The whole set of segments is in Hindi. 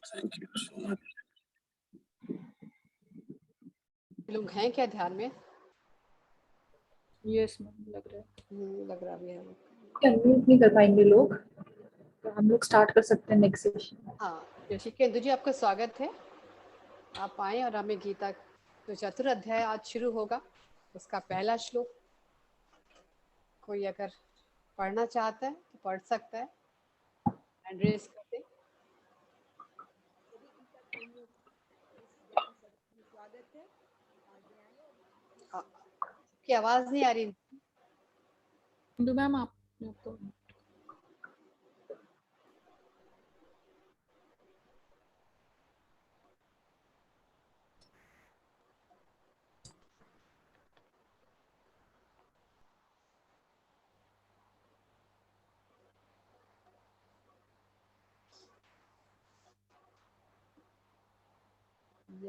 Thank you so much. लोग हैं क्या ध्यान में? यस मैम, लग रहा है। लग रहा भी है। अनम्यूट नहीं कर पाएंगे लोग, तो हम लोग स्टार्ट कर सकते हैं नेक्स्ट सेशन। हाँ ठीक है, इंदु जी आपका स्वागत है। आप आए और हमें गीता तो चतुर्थ अध्याय आज शुरू होगा, उसका पहला श्लोक कोई अगर पढ़ना चाहता है तो पढ़ सकता है। हैंड रेज कर दे। स्वागत है, आगे आए। की आवाज नहीं आ रही इंदु मैम, आपको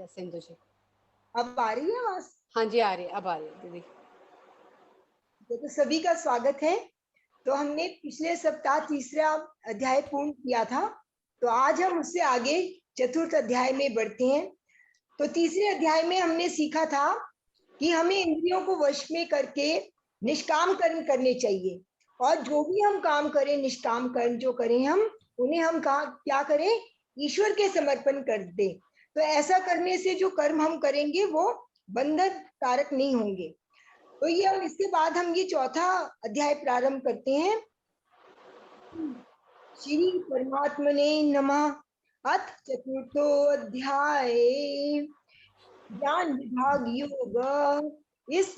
सिंधु जी। अब आ रही है आवाज? हाँ जी आ रही है, अब आ रही है दीदी। तो सभी का स्वागत है। तो हमने पिछले सप्ताह तीसरा अध्याय पूर्ण किया था, तो आज हम उससे आगे चतुर्थ अध्याय में बढ़ते हैं। तो तीसरे अध्याय में हमने सीखा था कि हमें इंद्रियों को वश में करके निष्काम कर्म करने चाहिए, और जो भी हम काम करें, निष्काम कर्म जो करें हम उन्हें हम क्या करें, ईश्वर के समर्पण कर दें। तो ऐसा करने से जो कर्म हम करेंगे वो बंधन कारक नहीं होंगे। तो ये हम इसके बाद हम ये चौथा अध्याय प्रारंभ करते हैं। श्री परमात्मने नमः। अथ चतुर्थो अध्याय ज्ञान विभाग योग। इस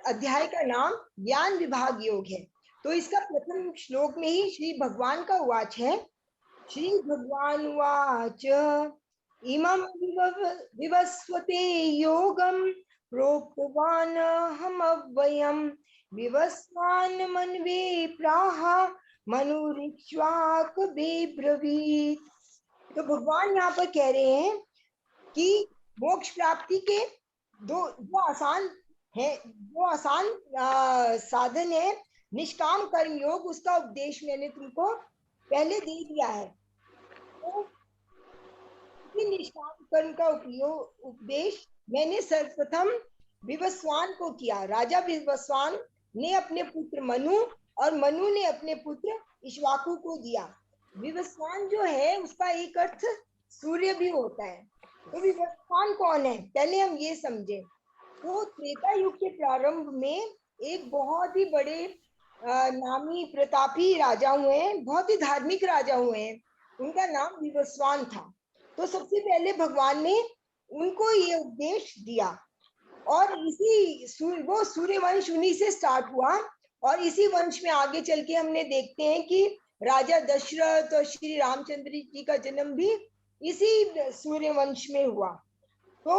अध्याय का नाम ज्ञान विभाग योग है। तो इसका प्रथम श्लोक में ही श्री भगवान का वाच है। श्री भगवान वाच इमं विवस्वते योगम प्रोक्तवान हम अव्ययम विवस्वान मनवे प्राह मनुरिक्ष्वाक बेब्रवीत। तो भगवान यहाँ पर कह रहे हैं कि मोक्ष प्राप्ति के जो आसान साधन है निष्काम कर्म योग, उसका उपदेश मैंने तुमको पहले दे दिया है। तो निष्काम कर्म का उपदेश मैंने सर्वप्रथम विवस्वान को किया। राजा विवस्वान ने अपने पुत्र मनु और मनु ने अपने पुत्र इक्ष्वाकु को दिया। विवस्वान जो है उसका एक अर्थ सूर्य भी होता है। तो विवस्वान कौन है, पहले हम ये समझे। तो त्रेता युग के प्रारंभ में एक बहुत ही बड़े नामी प्रतापी राजा हुए हैं, बहुत ही धार्मिक राजा हुए हैं, उनका नाम विवस्वान था। तो सबसे पहले भगवान ने उनको ये उपदेश दिया, और वो सूर्यवंश उन्हीं से स्टार्ट हुआ। और इसी वंश में आगे चल के हमने देखते हैं कि राजा दशरथ और श्री रामचंद्र जी का जन्म भी इसी सूर्यवंश में हुआ। तो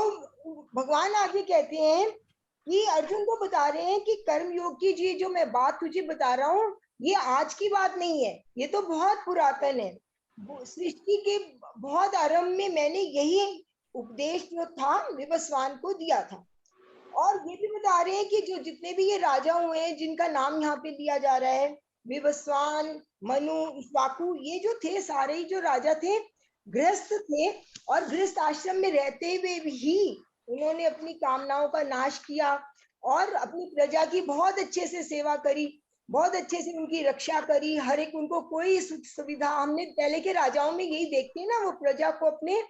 भगवान आगे कहते हैं कि अर्जुन को बता रहे हैं कि कर्म योग की जो मैं बात तुझे बता रहा हूँ ये आज की बात नहीं है, ये तो बहुत पुरातन है। सृष्टि के बहुत आरंभ में मैंने यही उपदेश जो था विवस्वान को दिया था। और ये भी बता रहे हैं कि जो जितने भी ये राजा हुए हैं जिनका नाम यहाँ पे लिया जा रहा है, विवस्वान, मनु, इक्ष्वाकु, ये जो थे सारे ही जो राजा थे गृहस्थ थे, और गृहस्थ आश्रम में रहते हुए भी उन्होंने अपनी कामनाओं का नाश किया और अपनी प्रजा की बहुत अच्छे से सेवा करी, बहुत अच्छे से उनकी रक्षा करी। हर एक उनको कोई सुख सुविधा, हमने पहले के राजाओं में यही देखते हैं ना, वो प्रजा को अपने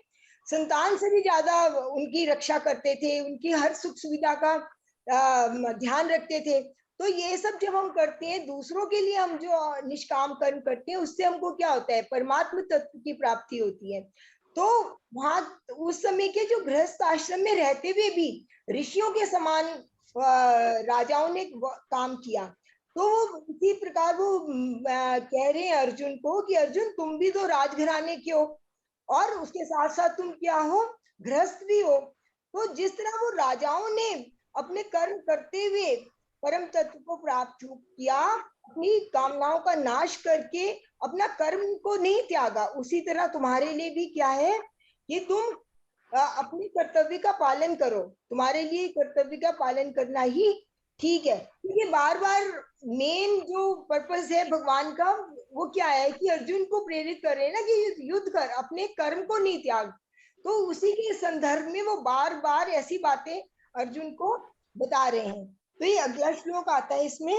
संतान से भी ज्यादा उनकी रक्षा करते थे, उनकी हर सुख सुविधा का ध्यान रखते थे। तो ये सब जब हम करते हैं, दूसरों के लिए हम जो निष्काम कर्म करते हैं, उससे हमको क्या होता है, परमात्म तत्व की प्राप्ति होती है। तो वहां उस समय के जो गृहस्थ आश्रम में रहते हुए भी ऋषियों के समान राजाओं ने काम किया। तो इसी प्रकार वो कह रहे हैं अर्जुन को कि अर्जुन तुम भी तो राजघराने के हो, और उसके साथ साथ तुम क्या हो, गृहस्थ भी हो। तो जिस तरह वो राजाओं ने अपने कर्म करते हुए परम तत्व को प्राप्त किया, अपनी कामनाओं का नाश करके अपना कर्म को नहीं त्यागा, उसी तरह तुम्हारे लिए भी क्या है कि तुम अपने कर्तव्य का पालन करो। तुम्हारे लिए कर्तव्य का पालन करना ही ठीक है। क्योंकि बार बार मेन जो पर्पस है भगवान का वो क्या है कि अर्जुन को प्रेरित कर रहे हैं ना कि युद्ध कर, अपने कर्म को नहीं त्याग। तो उसी के संदर्भ में वो बार बार ऐसी बातें अर्जुन को बता रहे हैं। तो ये अगला श्लोक आता है इसमें,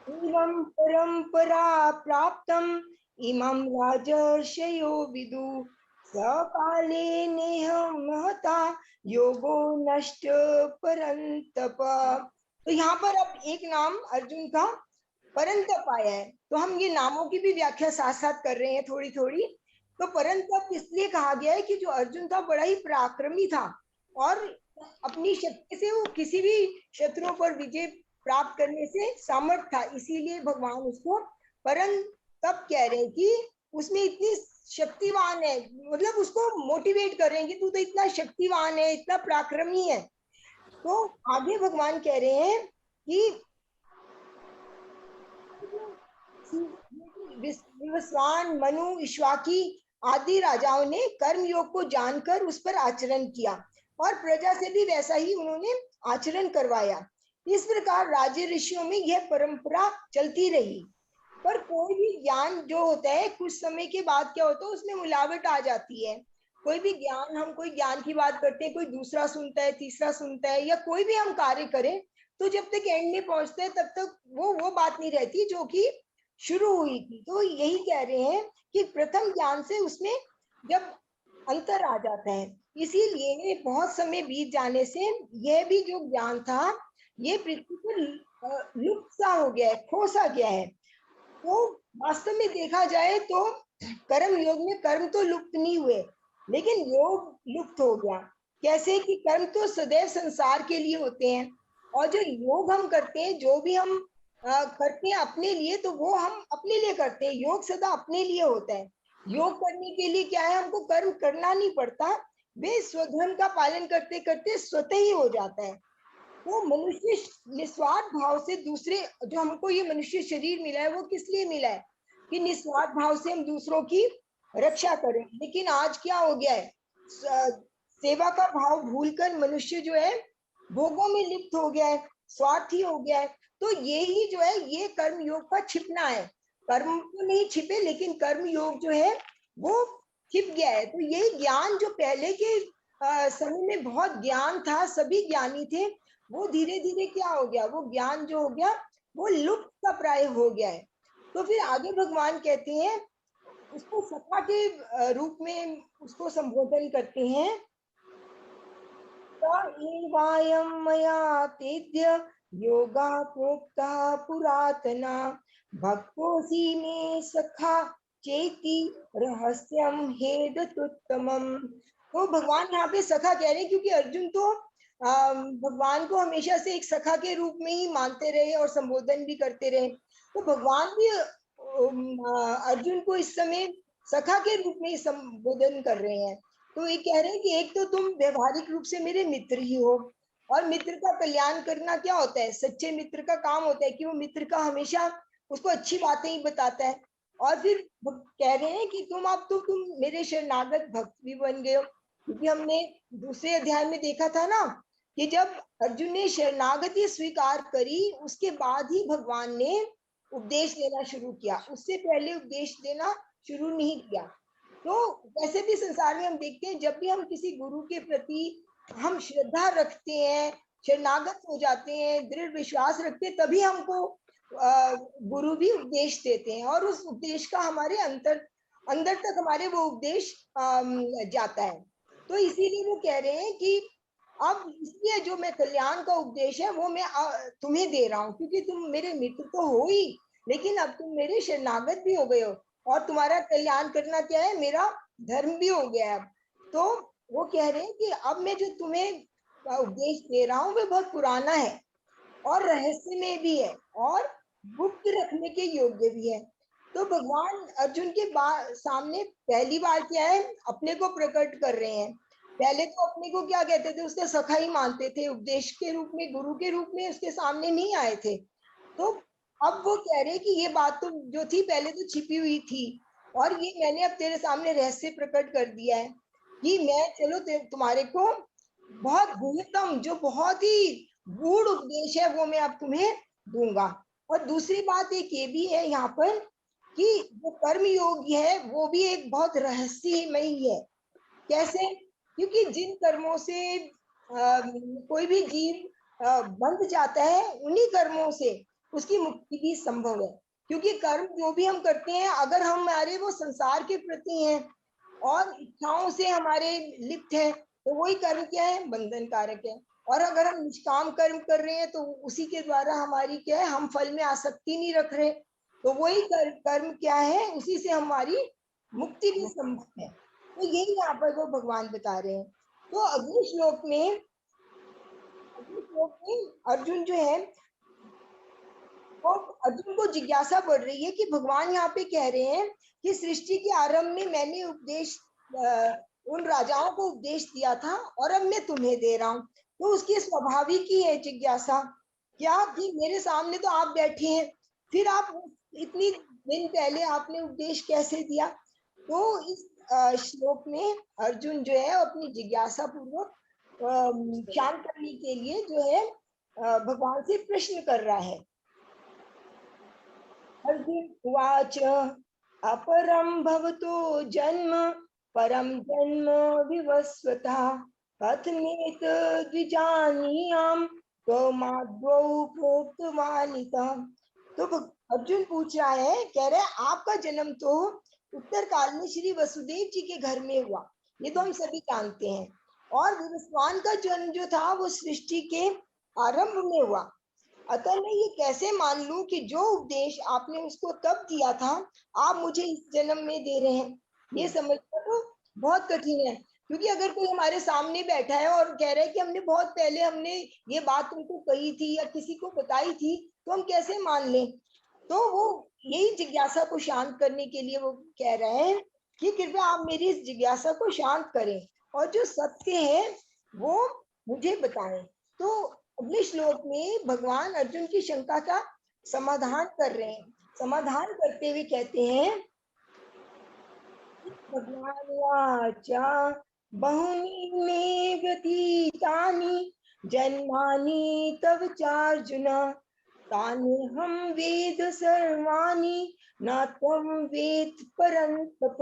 एवं परंपरा प्राप्तम इमं राजर्षयो विदु सकाले नेह महता योगो नष्ट परंतप। तो यहाँ पर अब एक नाम अर्जुन का परंतप आया है, तो हम ये नामों की भी व्याख्या साथ साथ कर रहे हैं थोड़ी थोड़ी। तो परंतप इसलिए कहा गया है कि जो अर्जुन था बड़ा ही पराक्रमी था और अपनी शक्ति से वो किसी भी शत्रुओं पर विजय प्राप्त करने से सामर्थ था, इसीलिए भगवान उसको परंतप कह रहे हैं कि उसमें इतनी शक्तिवान है, मतलब उसको मोटिवेट कर रहे हैं कि तू तो इतना शक्तिवान है, इतना पराक्रमी है। तो आगे भगवान कह रहे हैं कि विवस्वान, मनु, इक्ष्वाकु आदि राजाओं ने कर्म योग को जानकर उस पर आचरण किया और प्रजा से भी वैसा ही उन्होंने आचरण करवाया। इस प्रकार राजे ऋषियों में यह परंपरा चलती रही। पर कोई भी ज्ञान जो होता है कुछ समय के बाद क्या होता है, उसमें मिलावट आ जाती है। कोई भी ज्ञान, हम कोई ज्ञान की बात करते हैं, कोई दूसरा सुनता है, तीसरा सुनता है, या कोई भी हम कार्य करें तो जब तक एंड में पहुंचते हैं तब तक वो बात नहीं रहती जो कि शुरू हुई थी। तो यही कह रहे हैं कि प्रथम ज्ञान से उसमें जब अंतर आ जाता है, इसीलिए बहुत समय बीत जाने से यह भी जो ज्ञान था ये पृथ्वी पर लुप्त सा हो गया है, खो सा गया है। तो वास्तव में देखा जाए तो कर्म योग में कर्म तो लुप्त नहीं हुए, लेकिन योग लुप्त हो गया। कैसे कि कर्म तो सदैव संसार के लिए होते हैं और जो योग हम करते हैं, जो भी हम करते हैं अपने लिए, तो वो हम अपने लिए करते हैं। योग सदा अपने लिए होता है। योग करने के लिए क्या है, हमको कर्म करना नहीं पड़ता, वे स्वधर्म का पालन करते करते स्वतः ही हो जाता है। वो मनुष्य निस्वार्थ भाव से दूसरे, जो हमको ये मनुष्य शरीर मिला है वो किस लिए मिला है कि निस्वार्थ भाव से हम दूसरों की रक्षा करें। लेकिन आज क्या हो गया है, सेवा का भाव भूलकर मनुष्य जो है भोगों में लिप्त हो गया है, स्वार्थी हो गया है। तो ये ही जो है ये कर्म योग का छिपना है। कर्म तो नहीं छिपे, लेकिन कर्म योग जो है वो छिप गया है। तो यही ज्ञान जो पहले के समय में बहुत ज्ञान था, सभी ज्ञानी थे, वो धीरे धीरे क्या हो गया, वो ज्ञान जो हो गया वो लुप्त का प्राय हो गया है। तो फिर आगे भगवान कहते हैं, उसको सखा के रूप में उसको संबोधन करते हैं, वायम मया तेद्य योगा प्रोक्ता पुरातना भक्तोसी में सखा चेति रहस्यम हेदुत्तमम। तो भगवान यहाँ पे सखा कह रहे हैं क्योंकि अर्जुन तो भगवान को हमेशा से एक सखा के रूप में ही मानते रहे और संबोधन भी करते रहे। तो भगवान भी अर्जुन को इस समय सखा के रूप में ही संबोधन कर रहे हैं। तो ये कह रहे हैं कि एक तो तुम व्यवहारिक रूप से मेरे मित्र ही हो, और मित्र का कल्याण करना क्या होता है, सच्चे मित्र का काम होता है कि वो मित्र का हमेशा उसको अच्छी बातें ही बताता है। और फिर कह रहे हैं कि तुम अब तो तुम मेरे शरणागत भक्त भी बन गए हो, क्योंकि हमने दूसरे अध्याय में देखा था ना कि जब अर्जुन ने शरणागति स्वीकार करी उसके बाद ही भगवान ने उपदेश देना शुरू किया, उससे पहले उपदेश देना शुरू नहीं किया। तो वैसे भी संसार में हम देखते हैं, जब भी हम किसी गुरु के प्रति हम श्रद्धा रखते हैं, शरणागत हो जाते हैं, दृढ़ विश्वास रखते हैं, तभी हमको गुरु भी उपदेश देते हैं और उस उपदेश का हमारे अंदर तक हमारे वो उपदेश जाता है। तो इसीलिए वो कह रहे हैं कि अब इसलिए जो मैं कल्याण का उपदेश है वो मैं तुम्हें दे रहा हूँ, क्योंकि तुम मेरे मित्र तो हो ही, लेकिन अब तुम मेरे शरणागत भी हो गए हो और तुम्हारा कल्याण करना क्या है, मेरा धर्म भी हो गया है। तो वो कह रहे हैं कि अब मैं जो तुम्हें उपदेश दे रहा हूँ वो बहुत पुराना है और रहस्य में भी है और गुप्त रखने के योग्य भी है। तो भगवान अर्जुन के सामने पहली बार क्या है, अपने को प्रकट कर रहे हैं। पहले तो अपने को क्या कहते थे, उसका सखा ही मानते थे, उपदेश के रूप में, गुरु के रूप में उसके सामने नहीं आए थे। तो अब वो कह रहे कि ये बात तो जो थी पहले तो छिपी हुई थी और ये मैंने अब तेरे सामने रहस्य प्रकट कर दिया है कि मैं चलो तुम्हारे को बहुत गुह्यतम, जो बहुत ही गूढ़ उपदेश है वो मैं अब तुम्हें दूंगा। और दूसरी बात एक ये भी है यहाँ पर कि जो कर्म योग है वो भी एक बहुत रहस्यमय है। कैसे? क्योंकि जिन कर्मों से कोई भी जीव बंध जाता है, उन्हीं कर्मों से उसकी मुक्ति भी संभव है। क्योंकि कर्म जो भी हम करते हैं, अगर हमारे वो संसार के प्रति हैं और इच्छाओं से हमारे लिप्त है, तो वही कर्म क्या है? बंधन कारक है। और अगर हम निष्काम कर्म कर रहे हैं, तो उसी के द्वारा हमारी क्या है? हम फल में आसक्ति नहीं रख रहे, तो वही कर्म क्या है? उसी से हमारी मुक्ति भी संभव है। तो यही यहाँ पर वो भगवान बता रहे हैं। तो अगले श्लोक में अर्जुन जो है, वो अर्जुन को जिज्ञासा बढ़ रही है कि भगवान यहाँ पे कह रहे हैं कि सृष्टि के आरंभ में मैंने उपदेश उन राजाओं को उपदेश दिया था और अब मैं तुम्हें दे रहा हूँ। तो उसकी स्वाभाविक ही है जिज्ञासा, क्या कि मेरे सामने तो आप बैठे हैं, फिर आप इतनी दिन पहले आपने उपदेश कैसे दिया? तो इस श्लोक में अर्जुन जो है अपनी जिज्ञासा पूर्वक शांत करने के लिए जो है भगवान से प्रश्न कर रहा है। अर्जुन उवाच अपरं भवतो जन्म परम जन्म विवस्वता कथमेत द्विजानीयाम त्वमाद्वौ प्रोक्तवानिता। तो अर्जुन पूछ रहा है, कह रहा है आपका जन्म तो उत्तर काल में श्री वसुदेव जी के घर में हुआ, ये तो हम सभी जानते हैं। और विवस्वान का जन्म जो था वो सृष्टि के आरंभ में हुआ। अतः मैं ये कैसे मान लूं कि जो उपदेश आपने उसको तब दिया था, आप मुझे इस जन्म में दे रहे हैं? ये समझना तो बहुत कठिन है। क्योंकि अगर कोई हमारे सामने बैठा है और कह रहा है कि हमने बहुत पहले हमने ये बात तुमको कही थी या किसी को बताई थी, तो हम कैसे मान लें? तो वो यही जिज्ञासा को शांत करने के लिए वो कह रहे हैं कि कृपया आप मेरी इस जिज्ञासा को शांत करें और जो सत्य है वो मुझे बताएं। तो अगले श्लोक में भगवान अर्जुन की शंका का समाधान कर रहे हैं। समाधान करते हुए कहते हैं, भगवान वाचा बहुनी मे व्यतीतानि जन्मानि तव चार्जुन तानि हम वेद सर्वाणि न त्वं वेद परन्तप।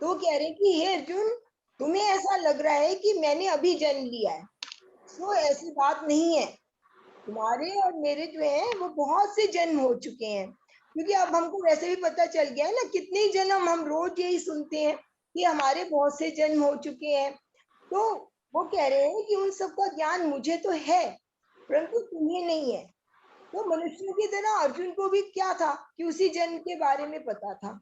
तो कह रहे कि हे अर्जुन, तुम्हें ऐसा लग रहा है कि मैंने अभी जन्म लिया है, तो ऐसी बात नहीं है। तुम्हारे और मेरे जो है वो बहुत से जन्म हो चुके हैं। क्योंकि अब हमको वैसे भी पता चल गया है ना, कितने जन्म हम रोज यही सुनते हैं कि हमारे बहुत से जन्म हो चुके हैं। तो वो कह रहे हैं कि उन सबका ज्ञान मुझे तो है, परंतु तुम्हें नहीं है। तो मनुष्यों की तरह अर्जुन को भी क्या था कि उसी जन्म के बारे में पता था।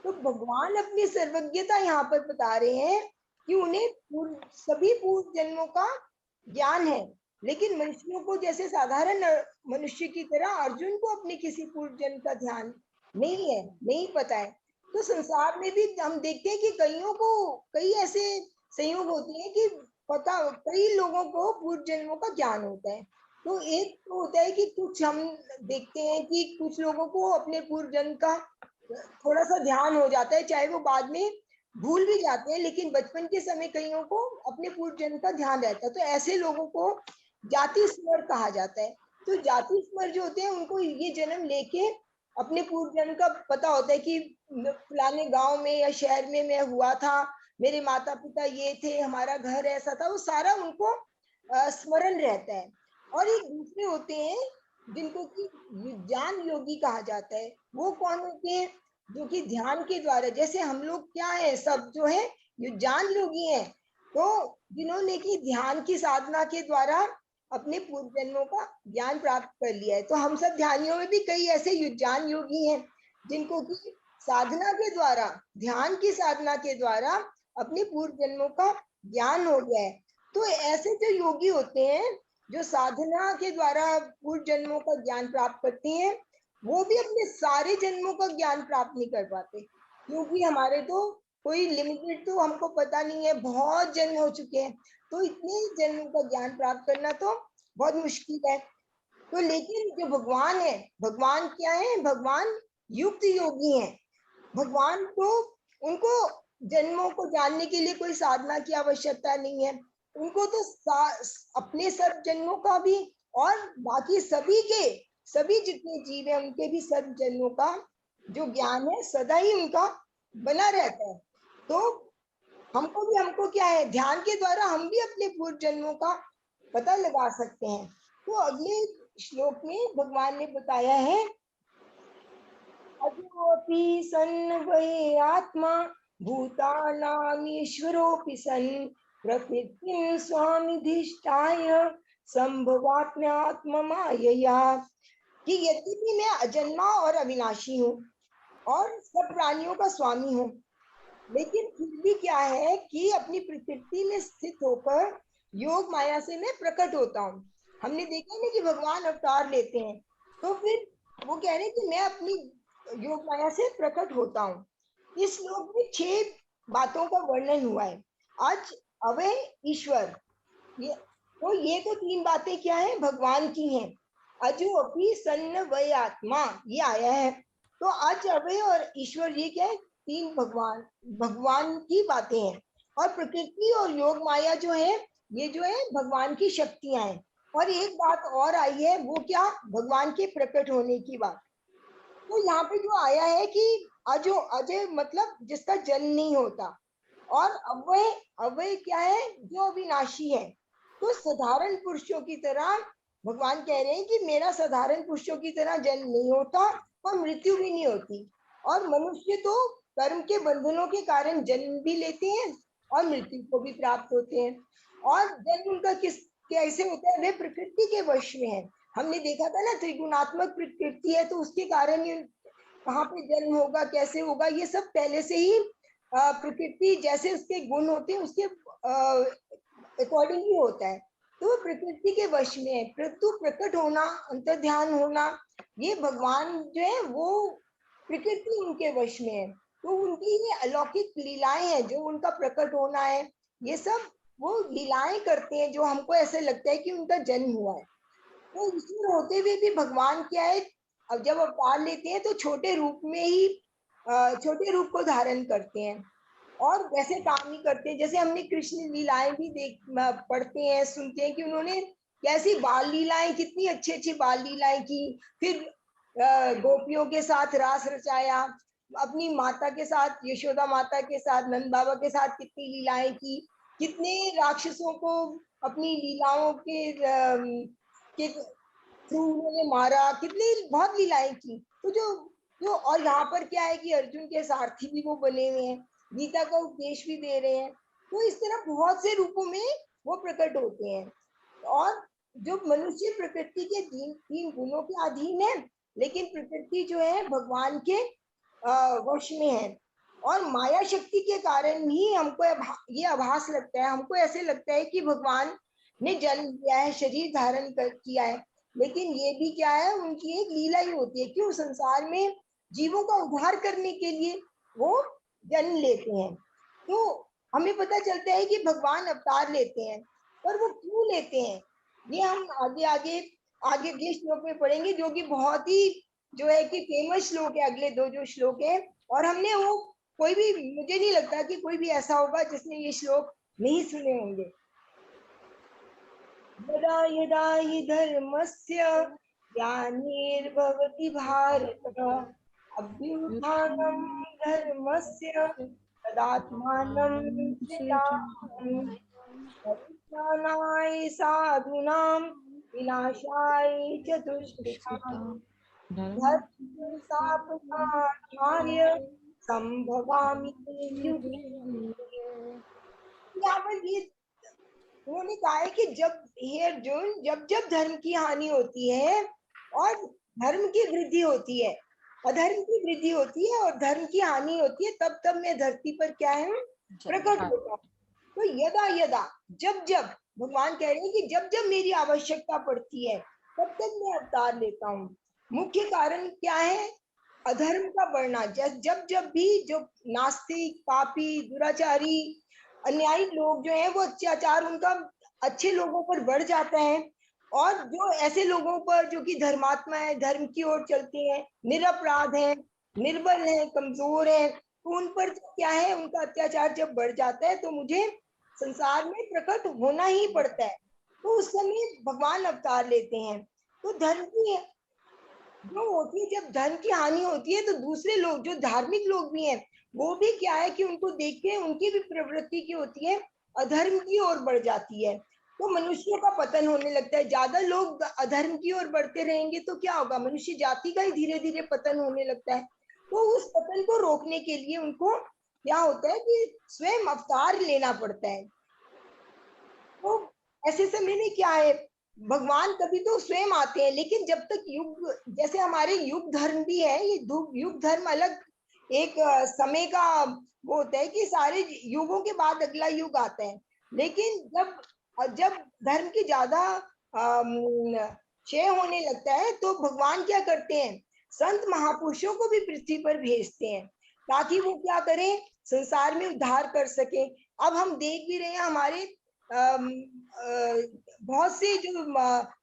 तो भगवान अपनी सर्वज्ञता यहाँ पर बता रहे हैं कि उन्हें सभी पूर्व जन्मों का ज्ञान है, लेकिन मनुष्यों को जैसे साधारण मनुष्य की तरह अर्जुन को अपने किसी पूर्व जन्म का ध्यान नहीं है, नहीं पता है। तो संसार में भी हम देखते हैं कि कईयों को कई ऐसे संयोग होते हैं कि पता, कई लोगों को पूर्व जन्मों का ज्ञान होता है। तो एक तो होता है कि कुछ हम देखते हैं कि कुछ लोगों को अपने पूर्व जन्म का थोड़ा सा ध्यान हो जाता है, चाहे वो बाद में भूल भी जाते हैं, लेकिन बचपन के समय कईयों को अपने पूर्व जन्म का ध्यान रहता है। तो ऐसे लोगों को जाति स्मर कहा जाता है। तो जाति स्मर जो होते हैं उनको ये जन्म लेके अपने पूर्व जन्म का पता होता है कि फलाने गांव में या शहर में मैं हुआ था, मेरे माता पिता ये थे, हमारा घर ऐसा था, वो सारा उनको स्मरण रहता है। और एक दूसरे होते हैं जिनको कि ज्ञान योगी कहा जाता है। वो कौन होते हैं? जो कि ध्यान के द्वारा, जैसे हम लोग क्या है, सब जो है ज्ञान योगी हैं, तो जिन्होंने की ध्यान की साधना के द्वारा अपने पूर्व जन्मों का ज्ञान प्राप्त कर लिया है। तो हम सब ध्यानियों में भी कई ऐसे ज्ञान योगी हैं जिनको की साधना के द्वारा, ध्यान की साधना के द्वारा अपने पूर्व जन्मों का ज्ञान हो गया है। तो ऐसे जो योगी होते हैं जो साधना के द्वारा पूर्व जन्मों का ज्ञान प्राप्त करते हैं, वो भी अपने सारे जन्मों का ज्ञान प्राप्त नहीं कर पाते, क्योंकि हमारे तो कोई लिमिटेड तो हमको पता नहीं है, बहुत जन्म हो चुके हैं। तो इतने जन्मों का ज्ञान प्राप्त करना तो बहुत मुश्किल है। तो लेकिन जो भगवान है, भगवान क्या है? भगवान युक्त योगी हैं। भगवान को, उनको जन्मों को जानने के लिए कोई साधना की आवश्यकता नहीं है। उनको तो अपने सब जन्मों का भी और बाकी सभी के सभी जितने जीव है उनके भी सब जन्मों का जो ज्ञान है सदा ही उनका बना रहता है। तो हमको क्या है, ध्यान के द्वारा हम भी अपने पूर्व जन्मों का पता लगा सकते हैं। तो अगले श्लोक में भगवान ने बताया है, अजोपि सन् वै आत्मा भूतानामीश्वरोऽपि सन् प्रकृतिं स्वामिधिष्ठाय संभवात्म्यात्ममायया। कि यद्यपि मैं अजन्मा और अविनाशी हूँ और सब प्राणियों का स्वामी हूँ, लेकिन फिर भी क्या है कि अपनी प्रकृति में स्थित होकर योग माया से मैं प्रकट होता हूँ। हमने देखा ना कि भगवान अवतार लेते हैं, तो फिर वो कह रहे हैं कि मैं अपनी योग माया से प्रकट होता हूँ। इस श्लोक में 6 बातों का वर्णन हुआ है। आज अवय ईश्वर, ये तो 3 बातें क्या है, भगवान की हैं। अजो अपि सन्न वै आत्मा, ये आया है। तो अज, अवय और ईश्वर, ये क्या है, 3 भगवान की बातें हैं। और प्रकृति और योग माया जो है, ये जो है भगवान की शक्तियां हैं। और एक बात और आई है, वो क्या, भगवान के प्रकट होने की बात। तो यहाँ पे जो आया है कि अजो, अजय मतलब जिसका जन्म नहीं होता, और अव्यय, अव्यय क्या है, जो अविनाशी है। तो साधारण पुरुषों की तरह भगवान कह रहे हैं कि मेरा साधारण पुरुषों की तरह जन्म नहीं होता और मृत्यु भी नहीं होती। और मनुष्य तो कर्म के बंधनों के कारण जन्म भी लेते हैं और मृत्यु को भी प्राप्त होते हैं। और जन्म उनका कैसे होता है, वे प्रकृति के वश में है। हमने देखा था ना, त्रिगुणात्मक प्रकृति है, तो उसके कारण ही कहाँ पे जन्म होगा, कैसे होगा, ये सब पहले से ही प्रकृति जैसे उसके गुण होते हैं उसके अकॉर्डिंग ही होता है। तो प्रकृति के वश में है। परंतु प्रकट होना, अंतर्ध्यान होना, ये भगवान जो है वो प्रकृति उनके वश में है। तो उनकी ये अलौकिक लीलाएं हैं, जो उनका प्रकट होना है, ये सब वो लीलाएं करते हैं, जो हमको ऐसे लगता है कि उनका जन्म हुआ है। तो ईश्वर होते हुए भी भगवान क्या है, अब जब अवतार लेते हैं तो छोटे रूप में ही छोटे रूप को धारण करते हैं और वैसे काम ही करते हैं। जैसे हमने कृष्ण लीलाएं भी पढ़ते हैं, सुनते हैं कि उन्होंने कैसी बाल लीलाएं, कितनी अच्छी अच्छी बाल लीलाएं की। फिर गोपियों के साथ रास रचाया, अपनी माता के साथ, यशोदा माता के साथ, नंद बाबा के साथ कितनी लीलाएं की। कितने राक्षसों को अपनी लीलाओं के थ्रू उन्होंने मारा, कितनी बहुत लीलाएं की। तो जो और यहाँ पर क्या है कि अर्जुन के सारथी भी वो बने हुए हैं, गीता का उपदेश भी दे रहे हैं। तो इस तरह बहुत से रूपों में वो प्रकट होते हैं। और जो मनुष्य प्रकृति के 3 गुणों के अधीन है, लेकिन प्रकृति जो है भगवान के वश में है। और माया शक्ति के कारण ही हमको ये आभास लगता है, हमको ऐसे लगता है कि भगवान ने जन्म लिया है, शरीर धारण किया है, लेकिन ये भी क्या है, उनकी एक लीला ही होती है। क्यों, संसार में जीवों का उद्धार करने के लिए वो जन्म लेते हैं। तो हमें पता चलता है कि भगवान अवतार लेते हैं, पर वो क्यों लेते हैं, ये हम आगे आगे आगे अगले श्लोक में पढ़ेंगे, जो कि बहुत ही जो है कि फेमस श्लोक है, अगले 2 जो श्लोक है। और हमने वो कोई भी, मुझे नहीं लगता कि कोई भी ऐसा होगा जिसने ये श्लोक नहीं सुने होंगे। यदा यदा हि धर्मस्य ग्लानिर्भवति भारत, अभ्युत्थानं धर्मस्य तदात्मानं सृजाम्यहम्। परित्राणाय साधूनां विनाशाय च दुष्कृतां धर्मसंस्थापनार्थाय संभवामि युगे। यहाँ पर ये उन्होंने कहा है कि जब, हे अर्जुन, जब जब धर्म की हानि होती है और धर्म की वृद्धि होती है, अधर्म की वृद्धि होती है और धर्म की हानि होती है, तब तब मैं धरती पर क्या है, प्रकट होता हूँ। तो यदा यदा, जब जब, भगवान कह रहे हैं कि जब जब मेरी आवश्यकता पड़ती है तब तक मैं अवतार लेता हूँ। मुख्य कारण क्या है, अधर्म का बढ़ना। जब जब भी जो नास्तिक, पापी, दुराचारी, अन्यायी लोग जो हैं, वो अत्याचार उनका अच्छे लोगों पर बढ़ जाता है, और जो ऐसे लोगों पर जो कि धर्मात्मा है, धर्म की ओर चलते हैं, निरपराध हैं, निर्बल हैं, कमजोर हैं, तो उन पर क्या है, उनका अत्याचार जब बढ़ जाता है तो मुझे संसार में प्रकट होना ही पड़ता है। तो उस समय भगवान अवतार लेते हैं। तो धर्म की जो होती है, जब धर्म की हानि होती है तो दूसरे लोग जो धार्मिक लोग भी हैं वो भी क्या है कि उनको देख के उनकी भी प्रवृत्ति की होती है, अधर्म की ओर बढ़ जाती है। तो मनुष्यों का पतन होने लगता है। ज्यादा लोग अधर्म की ओर बढ़ते रहेंगे तो क्या होगा, मनुष्य जाति का ही धीरे धीरे पतन होने लगता है। तो उस पतन को रोकने के लिए उनको क्या होता है कि स्वयं अवतार लेना पड़ता है। तो ऐसे समय में क्या है, भगवान कभी तो स्वयं आते हैं, लेकिन जब तक युग, जैसे हमारे युग धर्म भी है, ये युग धर्म अलग एक समय का वो होता है कि सारे युगों के बाद अगला युग आता है। लेकिन जब जब धर्म की ज्यादा क्षय होने लगता है तो भगवान क्या करते हैं, संत महापुरुषों को भी पृथ्वी पर भेजते हैं ताकि वो क्या करें, संसार में उद्धार कर सके। अब हम देख भी रहे हैं हमारे बहुत से जो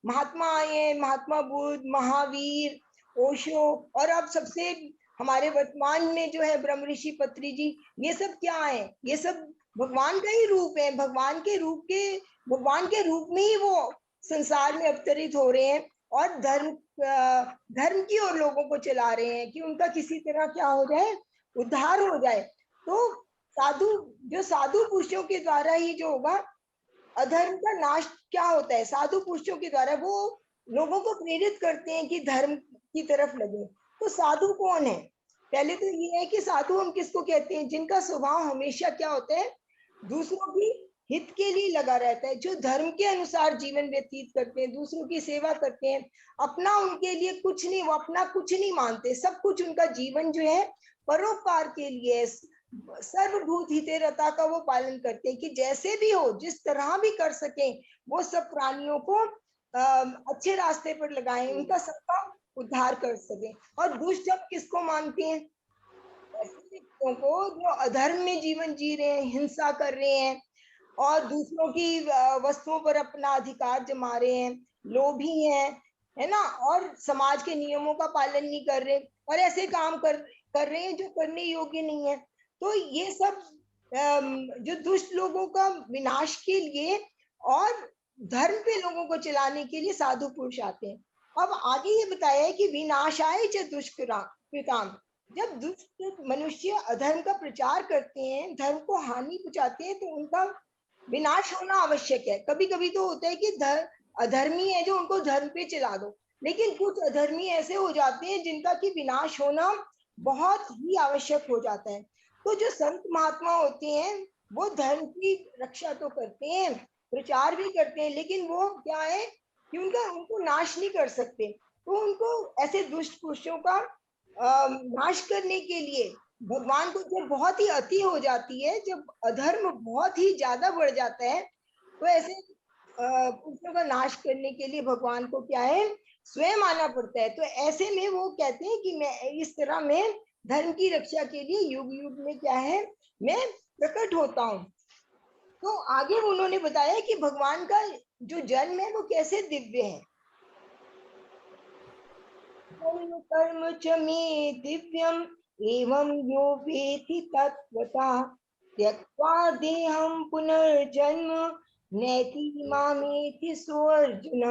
महात्मा आए हैं, महात्मा बुद्ध, महावीर, ओशो, और अब सबसे हमारे वर्तमान में जो है ब्रह्म ऋषि पत्री जी, ये सब क्या है, ये सब भगवान का ही रूप है। भगवान के रूप में ही वो संसार में अवतरित हो रहे हैं और धर्म की ओर लोगों को चला रहे हैं कि उनका किसी तरह क्या हो जाए, उद्धार हो जाए। तो साधु पुरुषों के द्वारा ही जो होगा, अधर्म का नाश क्या होता है, साधु पुरुषों के द्वारा वो लोगों को प्रेरित करते हैं कि धर्म की तरफ लगे। तो साधु कौन है, पहले तो ये है कि साधु हम किसको कहते हैं, जिनका स्वभाव हमेशा क्या होता है, दूसरों की हित के लिए लगा रहता है, जो धर्म के अनुसार जीवन व्यतीत करते हैं, दूसरों की सेवा करते हैं। अपना उनके लिए कुछ नहीं, वो अपना कुछ नहीं मानते, सब कुछ उनका जीवन जो है परोपकार के लिए, सर्वभूत हितेरता का वो पालन करते हैं कि जैसे भी हो, जिस तरह भी कर सके, वो सब प्राणियों को अच्छे रास्ते पर लगाएं, उनका सबका उद्धार कर सके। और दुष्ट हम किसको मानते हैं, ऐसे व्यक्तियों को जो अधर्म में जीवन जी रहे हैं, हिंसा कर रहे हैं और दूसरों की वस्तुओं पर अपना अधिकार जमा रहे हैं, लोभी हैं, है ना, और समाज के नियमों का पालन नहीं कर रहे और ऐसे काम कर रहे हैं जो करने योग्य नहीं है। तो ये सब जो दुष्ट लोगों का विनाश के लिए और धर्म पे लोगों को चलाने के लिए साधु पुरुष आते हैं। अब आगे ये बताया है कि विनाशाय च दुष्कृताम, जब दुष्ट मनुष्य अधर्म का प्रचार करते हैं, धर्म को हानि पहुंचाते हैं, तो उनका विनाश होना आवश्यक है। कभी कभी तो होता है कि अधर्मी है जो उनको धर्म पे चला दो, लेकिन कुछ अधर्मी ऐसे हो जाते हैं जिनका कि विनाश होना बहुत ही आवश्यक हो जाता है। तो जो संत महात्मा होते हैं वो धर्म की रक्षा तो करते हैं, प्रचार भी करते हैं, लेकिन वो क्या है कि उनको नाश नहीं कर सकते। तो उनको ऐसे दुष्ट पुरुषों का नाश करने के लिए भगवान को, जब बहुत ही अति हो जाती है, जब अधर्म बहुत ही ज्यादा बढ़ जाता है, तो ऐसे पुरुषों का नाश करने के लिए भगवान को क्या है, स्वयं आना पड़ता है। तो ऐसे में वो कहते हैं कि मैं इस तरह में धर्म की रक्षा के लिए युग युग में क्या है, मैं प्रकट होता हूँ। तो आगे उन्होंने बताया कि भगवान का जो जन्म है वो कैसे दिव्य है। कर्म च मे दिव्यम एवं यो वेति तत्वता त्यक्त्वा देहं पुनर्जन्म नैति मामेति सो अर्जुन।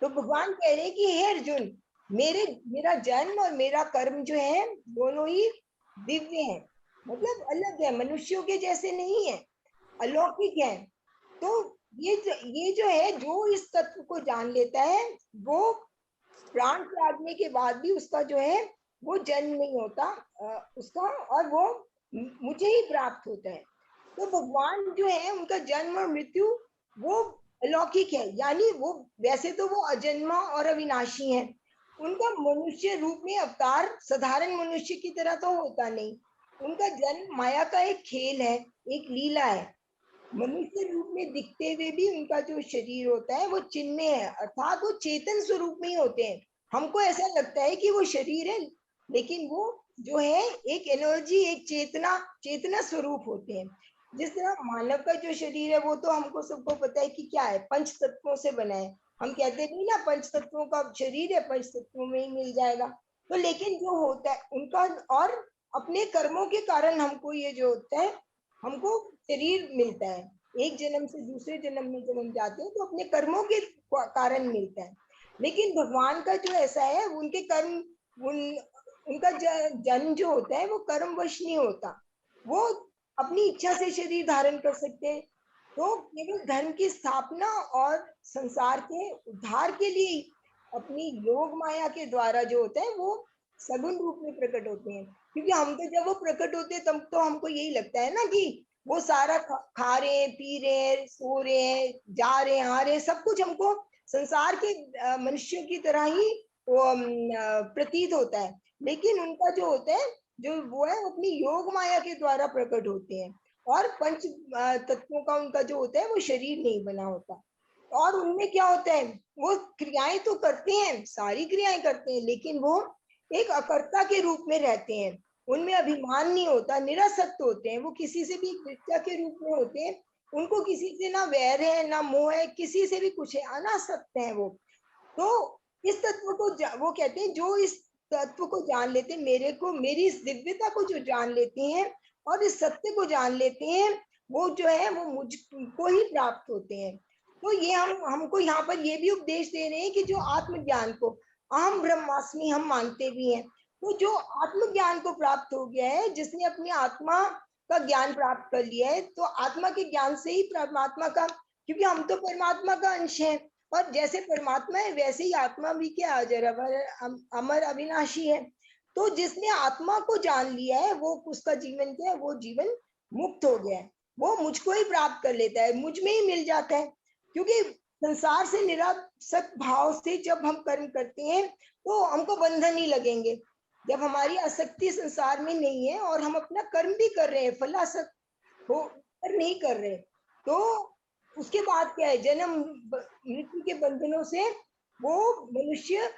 तो भगवान कह रहे हैं कि हे अर्जुन, मेरा जन्म और मेरा कर्म जो है दोनों ही दिव्य है, मतलब अलग है, मनुष्यों के जैसे नहीं है, अलौकिक है। तो ये जो है, जो इस तत्व को जान लेता है वो प्राण त्यागने के बाद भी उसका जो है वो जन्म नहीं होता उसका, और वो मुझे ही प्राप्त होता है। तो भगवान जो है उनका जन्म और मृत्यु वो अलौकिक है, यानी वो वैसे तो वो अजन्मा और अविनाशी है। उनका मनुष्य रूप में अवतार साधारण मनुष्य की तरह तो होता नहीं, उनका जन्म माया का एक खेल है, एक लीला है। मनुष्य रूप में दिखते हुए भी उनका जो शरीर होता है वो चिन्ह है, अर्थात वो चेतन स्वरूप में ही होते हैं। हमको ऐसा लगता है कि वो शरीर है, लेकिन वो जो है एक एनर्जी, एक चेतना स्वरूप होते हैं। जिस तरह मानव का जो शरीर है वो तो हमको सबको पता है कि क्या है, पंच तत्वों से बना है। हम कहते नहीं ना, पंच तत्वों का शरीर है, पंच तत्वों में ही मिल जाएगा। तो लेकिन जो होता है उनका, और अपने कर्मों के कारण हमको ये जो होता है, हमको शरीर मिलता है। एक जन्म से दूसरे जन्म में जब हम जाते हैं तो अपने कर्मों के कारण मिलता है। लेकिन भगवान का जो ऐसा है, उनके कर्म, उनका जन्म जो होता है वो कर्मवश नहीं होता, वो अपनी इच्छा से शरीर धारण कर सकते हैं। तो केवल धर्म की स्थापना और संसार के उद्धार के लिए अपनी योग माया के द्वारा जो होता है वो सगुण रूप में प्रकट होते हैं। क्योंकि हम तो जब वो प्रकट होते हैं तब तो हमको यही लगता है ना कि वो सारा खा रहे हैं, पी रहे हैं, सो रहे हैं, जा रहे हैं, आ रहे हैं, सब कुछ हमको संसार के मनुष्यों की तरह ही वो प्रतीत होता है। लेकिन उनका जो होता है, जो वो है, अपनी योग माया के द्वारा प्रकट होते हैं। और पंच तत्वों का उनका जो होता है वो शरीर नहीं बना होता। और उनमें क्या होता है, वो क्रियाएं तो करते हैं, सारी क्रियाएं करते हैं, लेकिन वो एक अकर्ता के रूप में रहते हैं। उनमें अभिमान नहीं होता, निरासक्त होते हैं, वो किसी से भी कृत्य के रूप में होते हैं। उनको किसी से ना वैर है, ना मोह है, किसी से भी कुछ है, अनासक्त है वो। तो इस तत्व को वो कहते हैं, जो इस तत्व को जान लेते हैं, मेरे को, मेरी इस दिव्यता को जो जान लेते हैं और इस सत्य को जान लेते हैं, वो जो है वो मुझको ही प्राप्त होते हैं। तो ये हमको यहाँ पर ये भी उपदेश दे रहे हैं कि जो आत्मज्ञान को अहम ब्रह्मास्मि हम मानते भी हैं, तो जो आत्मज्ञान को प्राप्त हो गया है, जिसने अपनी आत्मा का ज्ञान प्राप्त कर लिया है, तो आत्मा के ज्ञान से ही परमात्मा का, क्योंकि हम तो परमात्मा का अंश हैं, और जैसे परमात्मा है वैसे ही आत्मा भी क्या अजर अमर अविनाशी है। तो जिसने आत्मा को जान लिया है, वो उसका जीवन क्या है, वो जीवन मुक्त हो गया है, वो मुझको ही प्राप्त कर लेता है, मुझ में ही मिल जाता है। क्योंकि संसार से निरासक्त भाव से जब हम कर्म करते हैं तो हमको बंधन नहीं लगेंगे। जब हमारी आसक्ति संसार में नहीं है और हम अपना कर्म भी कर रहे हैं, फलासक्त होकर नहीं कर रहे, तो उसके बाद क्या है, जन्म मृत्यु के बंधनों से वो मनुष्य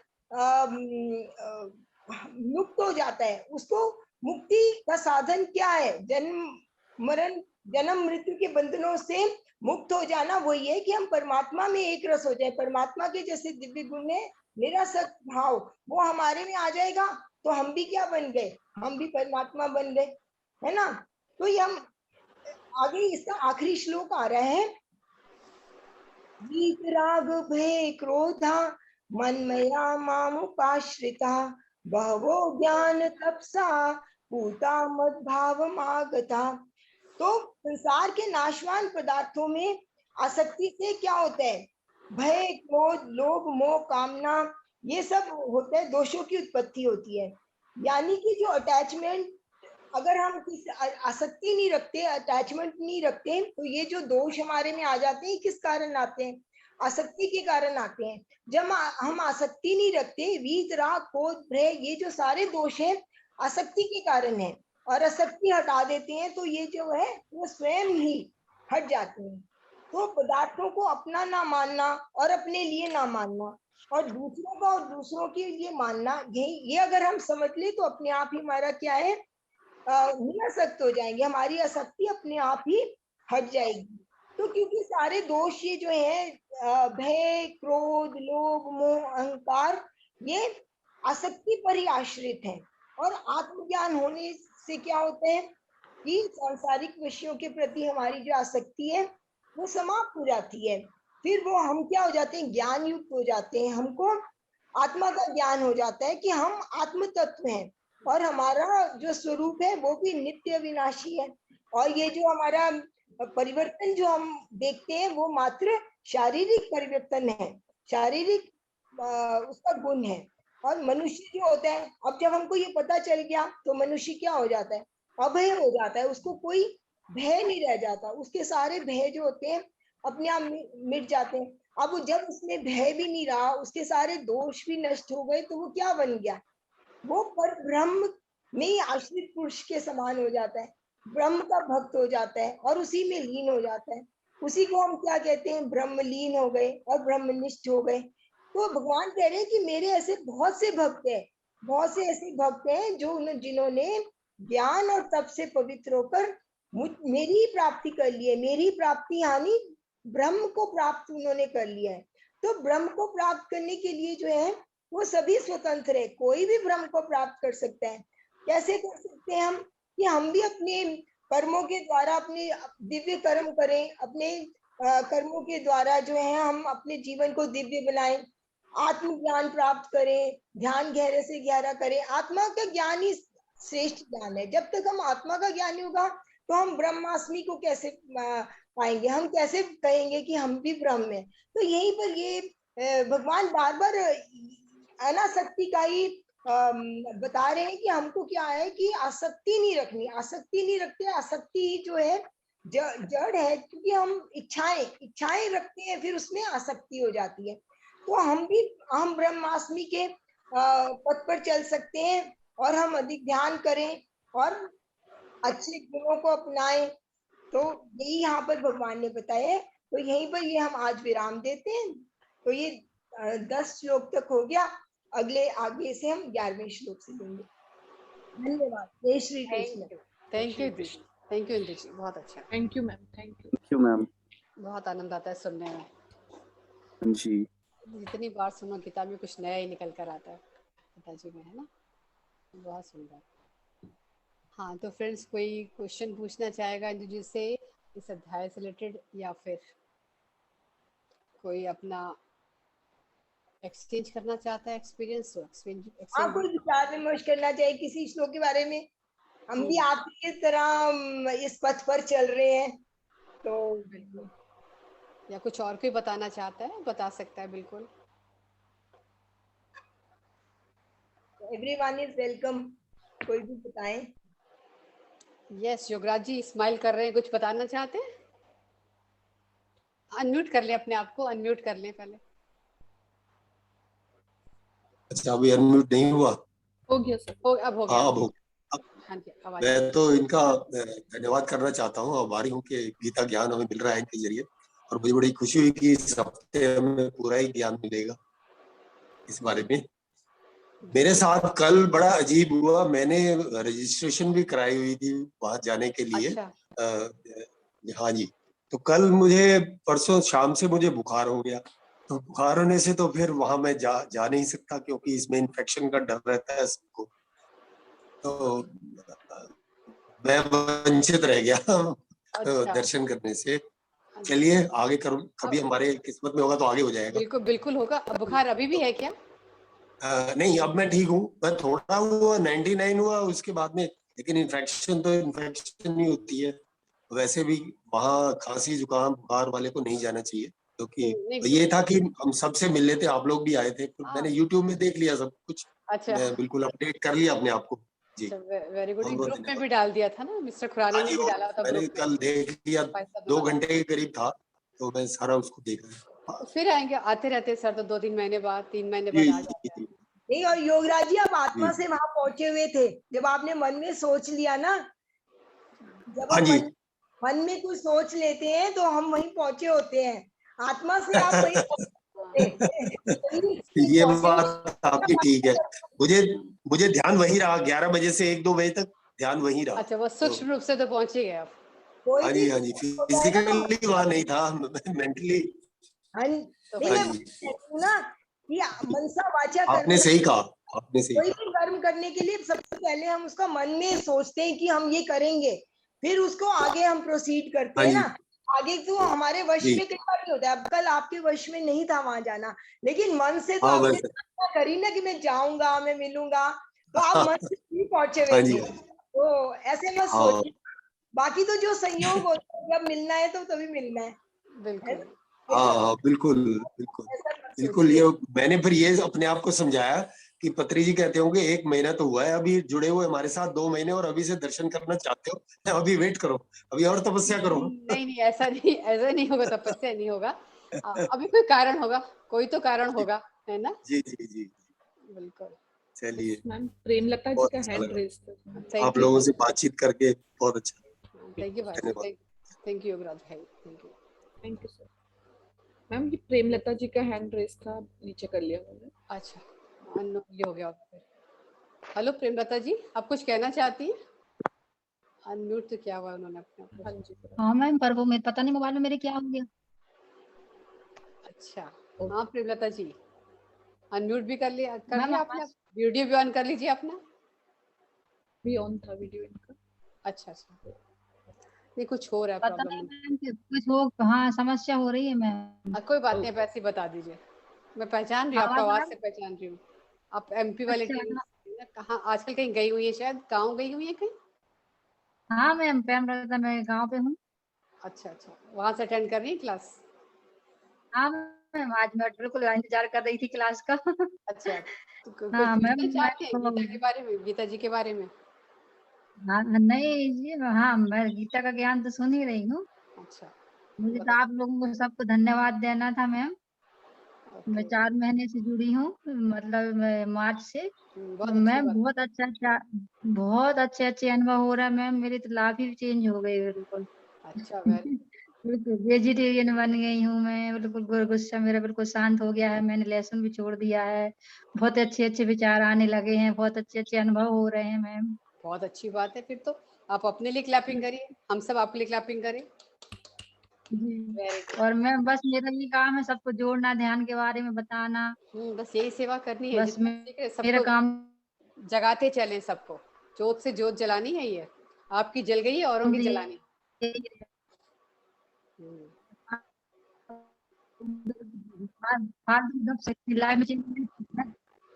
मुक्त हो जाता है। उसको मुक्ति का साधन क्या है, जन्म मृत्यु के बंधनों से मुक्त हो जाना वही है कि हम परमात्मा में एक रस हो जाए। परमात्मा के जैसे दिव्य गुण है, निरासक्त भाव, वो हमारे में आ जाएगा, तो हम भी क्या बन गए, हम भी परमात्मा बन गए, है ना। तो ये हम आगे, इसका आखिरी श्लोक आ रहा है, वीतराग भय क्रोधा मन्मया मामुपाश्रिता बहवो ज्ञान तपसा पूता मद्भावमागता। तो संसार के नाशवान पदार्थों में आसक्ति से क्या होता है, भय, क्रोध, लोभ, मोह, कामना, ये सब होते हैं, दोषों की उत्पत्ति होती है। यानी कि जो अटैचमेंट, अगर हम किसी आसक्ति नहीं रखते, अटैचमेंट नहीं रखते, तो ये जो दोष हमारे में आ जाते हैं, किस कारण आते हैं, आसक्ति के कारण आते हैं। जब हम आसक्ति नहीं रखते, वीत, राग, क्रोध, भय, ये जो सारे दोष हैं आसक्ति के कारण है, और आसक्ति हटा देते हैं तो ये जो है वो स्वयं ही हट जाते हैं। तो पदार्थों को अपना ना मानना और अपने लिए ना मानना, और दूसरों का और दूसरों के लिए मानना, ये अगर हम समझ ले तो अपने आप ही हमारा क्या है, निरासक्त हो जाएंगे, हमारी आसक्ति अपने आप ही हट जाएगी। तो क्योंकि सारे दोष ये जो है, भय, क्रोध, लोभ, मोह, अहंकार, ये आसक्ति पर ही आश्रित है। और आत्मज्ञान होने से क्या होता है कि सांसारिक विषयों के प्रति हमारी जो आसक्ति है वो समाप्त हो जाती है। फिर वो हम क्या हो जाते हैं, ज्ञान युक्त हो जाते हैं, हमको आत्मा का ज्ञान हो जाता है कि हम आत्म तत्व हैं, और हमारा जो स्वरूप है वो भी नित्य विनाशी है। और ये जो हमारा परिवर्तन जो हम देखते हैं वो मात्र शारीरिक परिवर्तन है, शारीरिक उसका गुण है। और मनुष्य जो होता है, अब जब हमको ये पता चल गया तो मनुष्य क्या हो जाता है, अभय हो जाता है, उसको कोई भय नहीं रह जाता, उसके सारे भय जो होते हैं अपने आप मिट जाते हैं। अब जब उसमें भय भी नहीं रहा, उसके सारे दोष भी नष्ट हो गए, तो वो क्या बन गया, वो पर ब्रह्म में ही आश्रित पुरुष के समान हो जाता है, ब्रह्म का भक्त हो जाता है और उसी में लीन हो जाता है। उसी को हम क्या कहते हैं, ब्रह्मलीन हो गए और ब्रह्मनिष्ठ हो गए। तो भगवान कह रहे हैं कि मेरे ऐसे बहुत से भक्त हैं, बहुत से ऐसे भक्त हैं जो जिन्होंने ज्ञान और तप से पवित्र होकर मेरी ही प्राप्ति कर ली है। मेरी प्राप्ति यानी ब्रह्म को प्राप्त उन्होंने कर लिया है। तो ब्रह्म को प्राप्त करने के लिए जो है वो सभी स्वतंत्र है, कोई भी ब्रह्म को प्राप्त कर सकता है। कैसे कर सकते हैं हम, कि हम भी अपने कर्मों के द्वारा अपने दिव्य कर्म करें, अपने कर्मों के द्वारा जो है हम अपने जीवन को दिव्य बनाएं। आत्मज्ञान प्राप्त करें, ध्यान गहरे से गहरा करें। आत्मा का ज्ञान ही श्रेष्ठ ज्ञान है। जब तक हम आत्मा का ज्ञान नहीं होगा तो हम ब्रह्मास्मि को कैसे पाएंगे, हम कैसे कहेंगे कि हम भी ब्रह्म है। तो यहीं पर ये भगवान बार बार अनासक्ति का ही बता रहे हैं कि हमको क्या है कि आसक्ति नहीं रखनी। आसक्ति नहीं रखते, आसक्ति जो है जड़ है, क्योंकि हम इच्छाएं रखते हैं, फिर उसमें आसक्ति हो जाती है। तो हम ब्रह्मास्मि के पथ पर चल सकते हैं और हम अधिक ध्यान करें और अच्छे गुणों को अपनाएं। तो यही यहाँ पर भगवान ने बताया है। तो यहीं पर ये हम आज विराम देते हैं। तो ये 10 श्लोक तक हो गया। अगले आगे से हम 11वें श्लोक से लेंगे। धन्यवाद। जय श्री कृष्ण। थैंक यू इंद्र जी, बहुत अच्छा। Thank you ma'am, thank you ma'am. बहुत आनंद आता है सुनने में जी। जितनी बार सुनो गीता में कुछ नया ही निकल कर आता है गीता जी में, है ना। बहुत सुंदर। हाँ, तो फ्रेंड्स कोई क्वेश्चन पूछना चाहेगा इंदु जी से इस अध्याय से रिलेटेड, या फिर कोई अपना एक्सचेंज करना चाहता है एक्सपीरियंस? तो हाँ, कोई विचार विमर्श करना चाहिए किसी श्लोक के बारे में। हम भी आपकी तरह इस पथ पर चल रहे हैं, तो या कुछ और कोई बताना चाहता है बता सकता है, बिल्कुल। Everyone is welcome. कोई भी बताएं। यस, योगराज जी स्माइल कर रहे हैं, कुछ बताना चाहते हैं? अनम्यूट कर लें अपने आप को, अनम्यूट कर लें पहले। अच्छा, अभी अनम्यूट नहीं हुआ? हो गया सर। अब हो गया। हाँ, अब हो गया। हाँ जी, आवाज। मैं तो इनका धन्यवाद करना चाहता हूँ। आभारी हूँ कि गीता ज्ञान हमें मिल रहा है इनके जरिए, और मुझे बड़ी खुशी हुई कि इस हफ्ते हमें पूरा ही ज्ञान मिलेगा इस बारे में। मेरे साथ कल बड़ा अजीब हुआ। मैंने रजिस्ट्रेशन भी कराई हुई थी वहां जाने के लिए। अच्छा। हाँ जी। तो कल मुझे परसों शाम से मुझे बुखार हो गया। तो बुखार होने से तो फिर वहां मैं जा नहीं सकता, क्योंकि इसमें इन्फेक्शन का डर रहता है सबको। तो मैं वंचित रह गया अच्छा। दर्शन करने से। चलिए आगे करो, कभी हमारे किस्मत में होगा तो आगे हो जाएगा। बिल्कुल बिल्कुल होगा। अब बुखार अभी भी है क्या? नहीं, अब मैं ठीक हूँ। मैं थोड़ा हुआ 99 हुआ उसके बाद में, लेकिन इन्फेक्शन तो इन्फेक्शन ही होती है। वैसे भी वहाँ खांसी जुकाम बुखार वाले को नहीं जाना चाहिए, क्योंकि ये था कि हम सबसे मिल लेते। आप लोग भी आए थे, तो मैंने यूट्यूब में देख लिया सब कुछ। अच्छा, मैं बिल्कुल अपडेट कर लिया अपने आप को जी। Very good. बहुत ग्रुप में भी डाल दिया था ना, मिस्टर खुराना हाँ ने जी, भी डाला था मैंने ग्रुप में। कल देख लिया, 2 घंटे के करीब था, तो मैं सारा उसको देख लिया। तो फिर आएंगे, आते रहते सर, तो 2-3 महीने बाद 3 महीने बाद जी आ जाते हैं। नहीं, और योगराज जी आप आत्मा जी। से वहां पहुंचे हुए थे जब आपने मन में सोच लिया ना। जब हाँ हम जी, मन में कुछ सोच लेते हैं तो हम वहीं पहुंचे होते हैं। आत्मा से आप वहीं ये बात आपकी ठीक है। मुझे ध्यान वही रहा 11 बजे से 1-2 बजे तक, ध्यान वही रहा। अच्छा, वो सूक्ष्म रूप से तो पहुंच ही गए आप। हाँ जी, हाँ जी, फिजिकली वहाँ नहीं था, मेंटली। नहीं, मैं कहती हूँ ना कि मनसा वाचा आपने सही कहा, आपने सही कोई कहा। भी कर्म करने के लिए सबसे पहले हम उसका मन में सोचते हैं कि हम ये करेंगे, फिर उसको आगे हम प्रोसीड करते हाँ हैं जी, ना। आगे तो हमारे वश जी। में कई बार नहीं होता है। अब कल आपके वश में नहीं था वहां जाना, लेकिन मन से तो हाँ आपने बस। करी ना कि मैं जाऊंगा, मैं मिलूंगा, तो आप मन से भी पहुंचे हाँ हुए जी, थे। तो ऐसे मत हाँ सोचिए। बाकी तो जो संयोग होता है, जब मिलना है तो तभी मिलना है बिल्कुल। ना? हाँ, बिल्कुल बिल्कुल ऐसा मत बिल्कुल। सोचिए। ये मैंने फिर ये अपने आप को समझाया कि पत्री जी कहते होंगे 1 महीना तो हुआ है अभी जुड़े हुए हमारे साथ, 2 महीने, और अभी से दर्शन करना चाहते हो, अभी वेट करो, अभी और तपस्या करो। नहीं नहीं, ऐसा नहीं होगा, तपस्या नहीं होगा। अभी कोई कारण होगा, कोई तो कारण होगा, है ना। जी जी जी, बिल्कुल। चलिए, मैम प्रेमलता जी बहुत का अच्छा हैंड लगा रेज था। आप थैंक यू, लोगों से बातचीत करके, बहुत अच्छा। थैंक यू भाई, धन्यवाद। थैंक यू योगराज भाई, thank you. Thank you sir. Ma'am ये प्रेमलता जी का हैंड रेज था, नीचे कर लिया मैंने। अच्छा, अननोन हो गया फिर। हेलो प्रेमलता जी, आप कुछ कहना चाहती हैं? अनम्यूट तो क्या हुआ उन्होंने अपने आप को। हाँ जी। हाँ मैम, पर वो मेरे पता नहीं मोबाइल में मेरे क्या हो गया। अच्छा, हाँ प्रेमलता जी, अनम्यूट भी कर लिया मैम आपने, वीडियो भी ऑन कर लीजिए अपना। भी ऑन था वीडियो इनका। अच्छा अच्छा, नहीं कुछ हो रहा है पता नहीं प्रॉब्लम। मैम कि कुछ हो, हाँ समस्या हो रही है मैम। कोई बात नहीं, वैसे ही बता दीजिए। मैं पहचान रही हूँ, आपका आवाज आ आवाज से रही? पहचान रही हूँ। आप एमपी वाले अच्छा टीम कहाँ आजकल कहीं गई हुई है, शायद गाँव गई हुई है कहीं? हाँ मैम, पैमरदा मैं गांव पे हूँ। अच्छा अच्छा, वहां से अटेंड कर रही है क्लास? हाँ मैम, आज मैं बिल्कुल इंतजार कर रही थी क्लास का। अच्छा, तो कुछ हाँ मैम, पूछना मैं चाहते हैं तो गीता के बारे में, गीता जी के बारे में? हाँ नहीं जी, हाँ मैं गीता का ज्ञान तो सुन ही रही हूँ। अच्छा, मुझे तो बताइए। आप लोगों को सबको धन्यवाद देना था मैम। मैं ओके। 4 महीने से जुड़ी हूँ, मतलब मैं मार्च से। बहुत अच्छी मैम बात। बहुत अच्छे अच्छे अनुभव हो रहा है मैम, मेरी तो लाइफ ही चेंज हो गई बिल्कुल। अच्छा, वेरी बिल्कुल वेजिटेरियन बन गई हूँ मैं, बिल्कुल गुस्सा मेरा बिल्कुल शांत हो गया है, मैंने लहसुन भी छोड़ दिया है। बहुत अच्छे अच्छे विचार आने लगे हैं, बहुत अच्छे अच्छे अनुभव हो रहे हैं मैम। बहुत अच्छी बात है। फिर तो आप अपने लिए क्लैपिंग करिए, हम सब आपके लिए क्लैपिंग करें। जी। Very good. और मैम बस मेरा ये काम है सबको जोड़ना, ध्यान के बारे में बताना। बस यही सेवा करनी है, बस जितना सीख रहे मेरा सबको काम। जगाते चले सबको। जोत से जोत जलानी है ये, आपकी जल गई है, औरों की जी। जलानी। हम्म,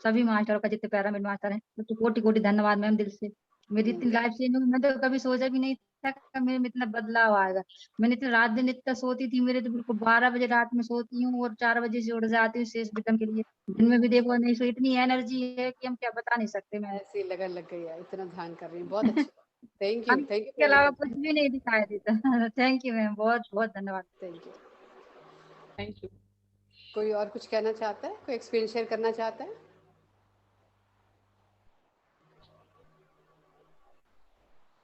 सभी मास्टरों का, जितने पैरामिड मास्टर हैं तो कोटि कोटि धन्यवाद मैम दिल से। मेरी इतनी लाइफ चेंज हुई, मैं तो कभी सोचा भी नहीं था कि मेरे में इतना बदलाव आएगा। मैंने इतने रात दिन इतना सोती थी, मेरे तो बिल्कुल 12 बजे रात में सोती हूँ और 4 बजे से उठ जाती हूँ शेष वितरण के लिए। दिन में भी देखो नहीं सो, इतनी एनर्जी है कि हम क्या बता नहीं सकते मैम। ऐसी लगन लग गई है, इतना ध्यान कर रही हूँ, बहुत अच्छी बात। थैंक यू, थैंक यू इसके प्रेरणा अलावा दीदी। कुछ भी नहीं दिखाई देता। थैंक यू मैम, बहुत बहुत धन्यवाद। Thank you. Thank you. कोई और कुछ कहना चाहता है, कोई एक्सपीरियंस शेयर करना चाहता है?